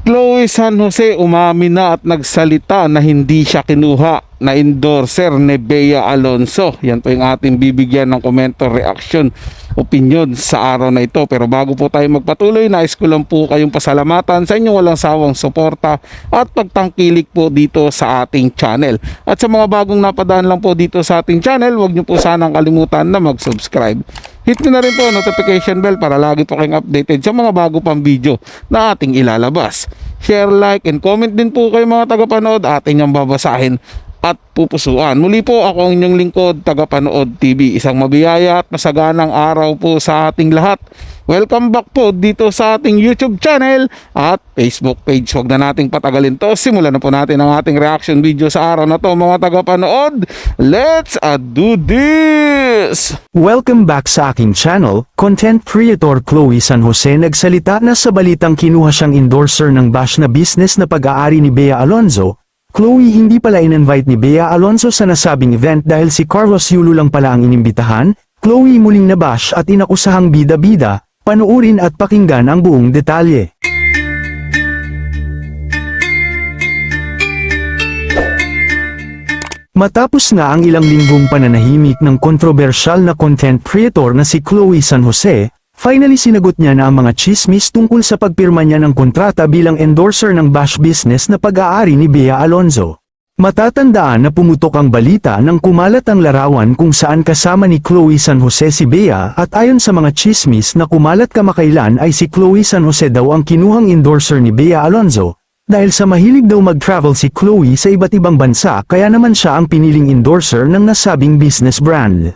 Chloe San Jose umamin na at nagsalita na hindi siya kinuha na endorser ni Bea Alonzo. Yan po yung ating bibigyan ng komento, reaction, opinion sa araw na ito. Pero bago po tayo magpatuloy, nais ko lang po kayong pasalamatan sa inyong walang sawang suporta at pagtangkilik po dito sa ating channel. At sa mga bagong napadaan lang po dito sa ating channel, huwag niyo po sanang kalimutan na mag-subscribe. Hit nyo na rin po notification bell para lagi po kayong updated sa mga bago pang video na ating ilalabas. Share, like, and comment din po kayo mga tagapanood, ating yung babasahin at pupusuan. Muli po ako ang inyong lingkod, Tagapanood TV. Isang mabiyaya at masaganang araw po sa ating lahat. Welcome back po dito sa ating YouTube channel at Facebook page. Huwag na nating patagalin to. Simulan na po natin ang ating reaction video sa araw na to mga tagapanood. Let's do this! Welcome back sa aking channel. Content creator Chloe San Jose nagsalita na sa balitang kinuha siyang endorser ng bash na business na pag-aari ni Bea Alonzo. Chloe, hindi pala in-invite ni Bea Alonzo sa nasabing event dahil si Carlos Yulo lang pala ang inimbitahan. Chloe muling nabash at inakusahang bida-bida. Panuurin at pakinggan ang buong detalye. Matapos nga ang ilang linggong pananahimik ng kontrobersyal na content creator na si Chloe San Jose, finally sinagot niya na ang mga chismis tungkol sa pagpirma niya ng kontrata bilang endorser ng bash business na pag-aari ni Bea Alonzo. Matatandaan na pumutok ang balita nang kumalat ang larawan kung saan kasama ni Chloe San Jose si Bea at ayon sa mga chismis na kumalat kamakailan ay si Chloe San Jose daw ang kinuhang endorser ni Bea Alonzo. Dahil sa mahilig daw mag-travel si Chloe sa iba't ibang bansa kaya naman siya ang piniling endorser ng nasabing business brand.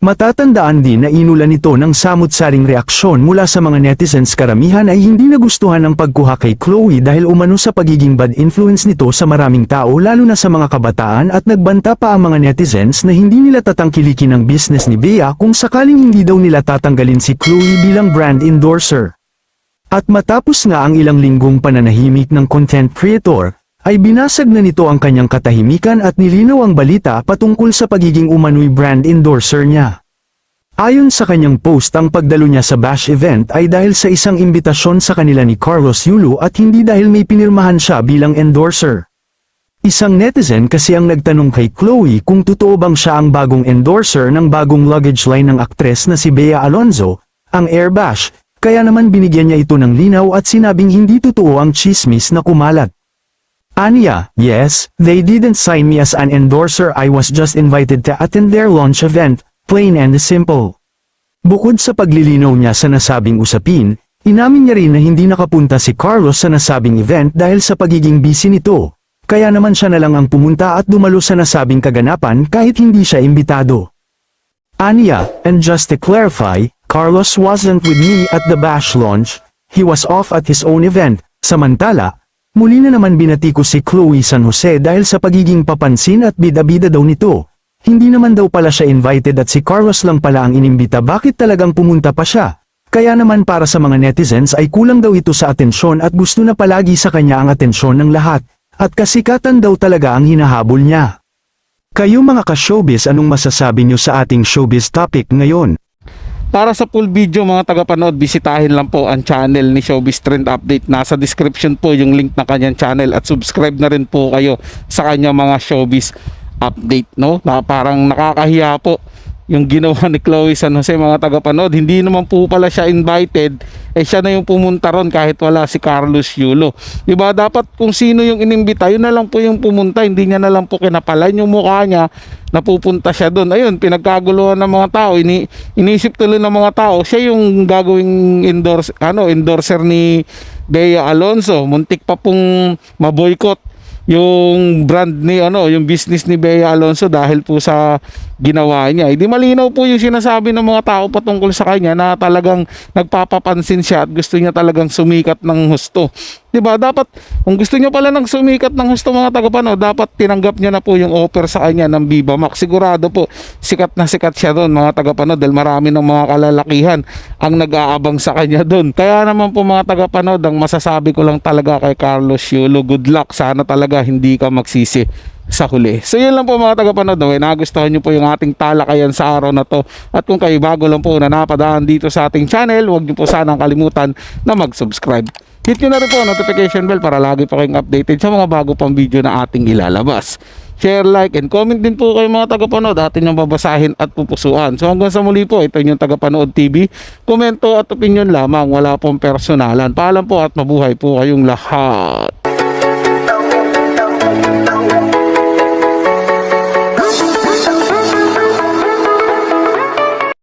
Matatandaan din na inulan nito ng samut-saring reaksyon mula sa mga netizens. Karamihan ay hindi nagustuhan ang pagkuha kay Chloe dahil umano sa pagiging bad influence nito sa maraming tao lalo na sa mga kabataan at nagbanta pa ang mga netizens na hindi nila tatangkilikin ang business ni Bea kung sakaling hindi daw nila tatanggalin si Chloe bilang brand endorser. At matapos nga ang ilang linggong pananahimik ng content creator, ay binasag na nito ang kanyang katahimikan at nilinaw ang balita patungkol sa pagiging umano'y brand endorser niya. Ayon sa kanyang post, ang pagdalo niya sa bash event ay dahil sa isang imbitasyon sa kanila ni Carlos Yulo at hindi dahil may pinirmahan siya bilang endorser. Isang netizen kasi ang nagtanong kay Chloe kung totoo bang siya ang bagong endorser ng bagong luggage line ng aktres na si Bea Alonzo, ang Airbash, kaya naman binigyan niya ito ng linaw at sinabing hindi totoo ang chismis na kumalat. Anya, yes, they didn't sign me as an endorser, I was just invited to attend their launch event, plain and simple. Bukod sa paglilinaw niya sa nasabing usapin, inamin niya rin na hindi nakapunta si Carlos sa nasabing event dahil sa pagiging busy nito, kaya naman siya na lang ang pumunta at dumalo sa nasabing kaganapan kahit hindi siya imbitado. Anya, and just to clarify, Carlos wasn't with me at the bash launch, he was off at his own event. Samantala, muli na naman binatiko si Chloe San Jose dahil sa pagiging papansin at bida-bida daw nito. Hindi naman daw pala siya invited at si Carlos lang pala ang inimbita, bakit talagang pumunta pa siya? Kaya naman para sa mga netizens ay kulang daw ito sa atensyon at gusto na palagi sa kanya ang atensyon ng lahat, at kasikatan daw talaga ang hinahabol niya. Kayo mga ka-showbiz, anong masasabi niyo sa ating showbiz topic ngayon? Para sa full video mga tagapanood, bisitahin lang po ang channel ni Showbiz Trend Update. Nasa description po yung link ng kanyang channel at subscribe na rin po kayo sa kanyang mga showbiz update, no? Na parang nakakahiya po yung ginawa ni Chloe San Jose mga tagapanood. Hindi naman po pala siya invited, siya na yung pumunta ron kahit wala si Carlos Yulo. Diba, dapat kung sino yung inimbita, yun na lang po yung pumunta, hindi niya na lang po kinapalan yung mukha niya na pupunta siya doon. Ayun, pinagkaguluhan ng mga tao, inisip tuloy ng mga tao siya yung gagawing endorser ni Bea Alonzo. Muntik pa pong maboycott yung brand ni yung business ni Bea Alonzo dahil po sa ginawa niya. Di malinaw po yung sinasabi ng mga tao patungkol sa kanya na talagang nagpapapansin siya at gusto niya talagang sumikat ng husto. Diba, dapat kung gusto niya pala ng sumikat ng husto mga tagapanood, dapat tinanggap niya na po yung offer sa kanya ng Viva Max. Sigurado po sikat na sikat siya doon mga tagapanood dahil marami ng mga kalalakihan ang nag-aabang sa kanya doon. Kaya naman po mga tagapanood, ang masasabi ko lang talaga kay Carlos Yulo, good luck, sana talaga hindi ka magsisi sa huli. So yun lang po mga tagapanood, no? Nagustuhan nyo po yung ating talakayan sa araw na to, at kung kayo bago lang po na napadaan dito sa ating channel, huwag nyo po sanang kalimutan na mag-subscribe. Hit nyo na rin po notification bell para lagi po kayong updated sa mga bago pang video na ating ilalabas. Share, like, and comment din po kayo mga tagapanood, atin yung babasahin at pupusuan. So hanggang sa muli po, ito yung Tagapanood TV. Komento at opinion lamang, wala pong personalan. Paalam po at mabuhay po kayong lahat.